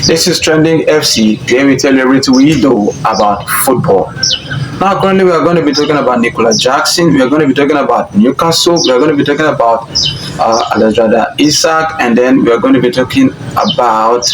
This is Trending FC, where we tell you everything we know about football. Now, currently, we are going to be talking about Nicolas Jackson, we are going to be talking about Newcastle, we are going to be talking about Alexander Isak, and then we are going to be talking about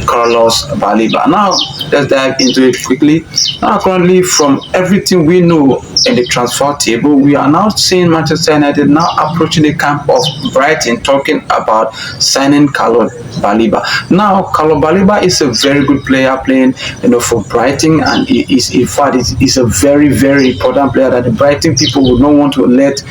Carlos Baleba. Now, let's dive into it quickly. Now, currently, from everything we know in the transfer table, we are now seeing Manchester United now approaching the camp of Brighton, talking about signing Carlos Baleba. Now, Carlos Baleba is a very good player playing, for Brighton, and he is, in fact, he's a very, very important player that the Brighton people would not want to let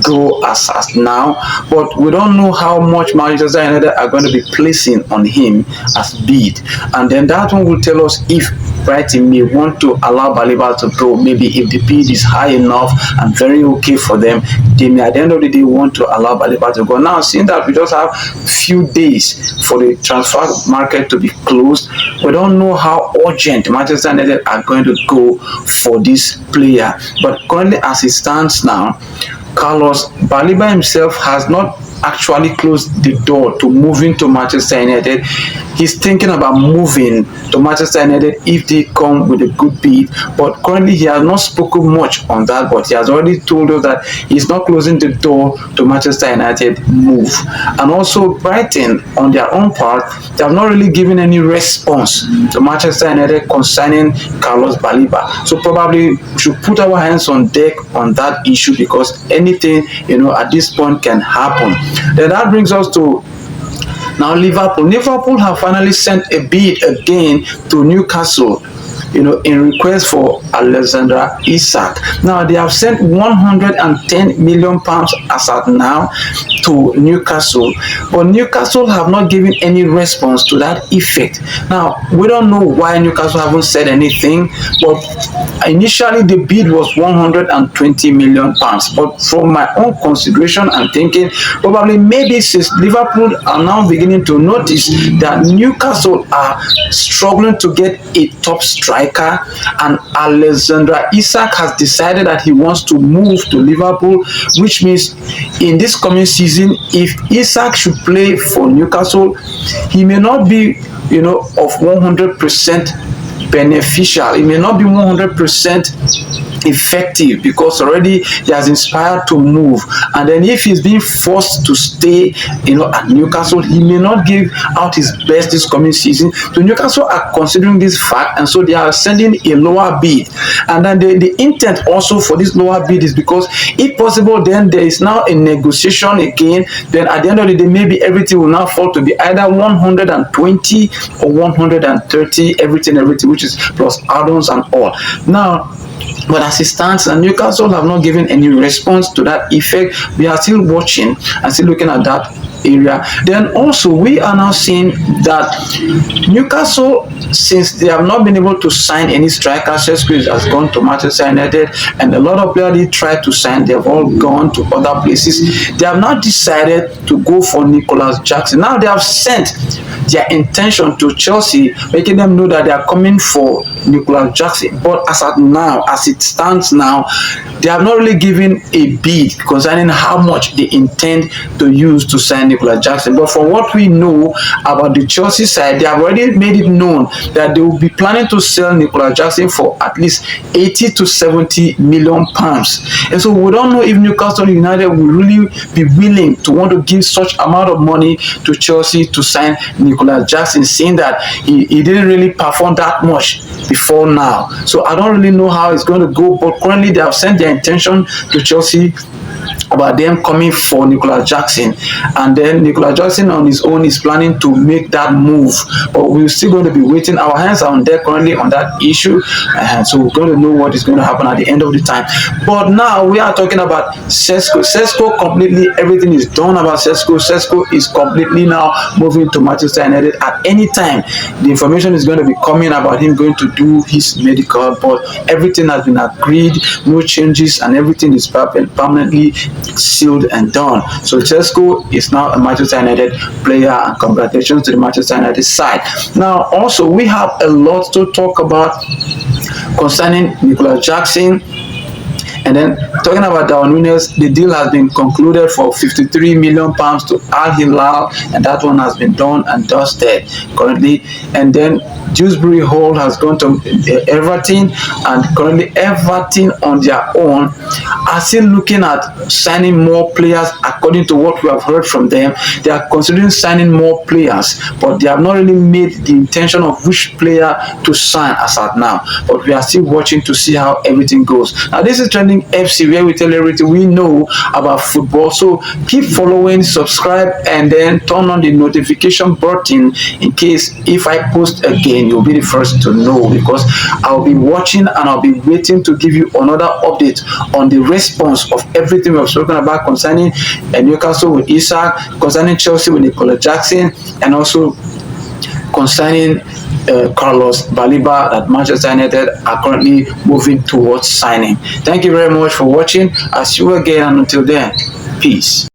go as now. But we don't know how much Manchester United are going to be placing on him as bid, and then that one will tell us if Brighton may want to allow Baleba to go. Maybe if the bid is high enough and very okay for them, they may at the end of the day want to allow Baleba to go. Now, seeing that we just have few days for the transfer market to be closed, we don't know how urgent Manchester United are going to go for this player. But currently, as it stands now, Carlos Baleba himself has not actually closed the door to moving to Manchester United. He's thinking about moving to Manchester United if they come with a good bid, but currently he has not spoken much on that, but he has already told us that he's not closing the door to Manchester United move. And also Brighton, on their own part, they have not really given any response to Manchester United concerning Carlos Baleba. So probably we should put our hands on deck on that issue, because anything at this point can happen. Then that brings us to now Liverpool. Liverpool have finally sent a bid again to Newcastle, in request for Alexander Isak. Now they have sent 110 million pounds as at now to Newcastle, but Newcastle have not given any response to that effect. Now we don't know why Newcastle haven't said anything, but initially the bid was 120 million pounds. But from my own consideration and thinking, probably maybe since Liverpool are now beginning to notice that Newcastle are struggling to get a top striker, and Alexander Isak has decided that he wants to move to Liverpool, which means in this coming season, if Isak should play for Newcastle, he may not be of 100% beneficial. It may not be 100% effective, because already he has inspired to move, and then if he's being forced to stay at Newcastle, he may not give out his best this coming season. So Newcastle are considering this fact, and so they are sending a lower bid. And then the intent also for this lower bid is because if possible, then there is now a negotiation again. Then at the end of the day, maybe everything will now fall to be either 120 or 130, everything, which is plus add-ons and all. Now, but as it stands, and Newcastle have not given any response to that effect. We are still watching and still looking at that area. Then also we are now seeing that Newcastle, since they have not been able to sign any striker, Sesko has gone to Manchester United, and a lot of players they tried to sign, they have all gone to other places. They have now decided to go for Nicolas Jackson. Now they have sent their intention to Chelsea, making them know that they are coming for Nicolas Jackson. But as at now, as it stands now, they have not really given a bid concerning how much they intend to use to sign Nicolas Jackson. But from what we know about the Chelsea side, they have already made it known that they will be planning to sell Nicolas Jackson for at least 80 to 70 million pounds. And so we don't know if Newcastle United will really be willing to want to give such amount of money to Chelsea to sign Nicolas Jackson, seeing that he didn't really perform that much before now. So I don't really know how it's going to go, but currently they have sent their intention to Chelsea about them coming for Nicolas Jackson, and then Nicolas Jackson on his own is planning to make that move, but we're still going to be waiting. Our hands are on deck currently on that issue, and so we're going to know what is going to happen at the end of the time. But now we are talking about Sesko completely, everything is done about Sesko is completely now moving to Manchester United. At any time the information is going to be coming about him going to do his medical, but everything has been agreed, no changes, and everything is permanently sealed and done. So Sesko is now a Manchester United player, and congratulations to the Manchester United side. Now also we have a lot to talk about concerning Nicolas Jackson. And then talking about Darwin Núñez, the deal has been concluded for £53 million to Al Hilal, and that one has been done and dusted currently. And then Dewsbury Hall has gone to Everton, and currently Everton on their own are still looking at signing more players. According to what we have heard from them, they are considering signing more players, but they have not really made the intention of which player to sign as at now. But we are still watching to see how everything goes. Now, this is Trending FC, where we tell everything we know about football. So keep following, subscribe, and then turn on the notification button in case if I post again, you'll be the first to know, because I'll be watching and I'll be waiting to give you another update on the response of everything we've spoken about concerning Newcastle with Isak, concerning Chelsea with Nicola Jackson, and also concerning Carlos Baleba that Manchester United are currently moving towards signing. Thank you very much for watching. I'll see you again, and until then, peace.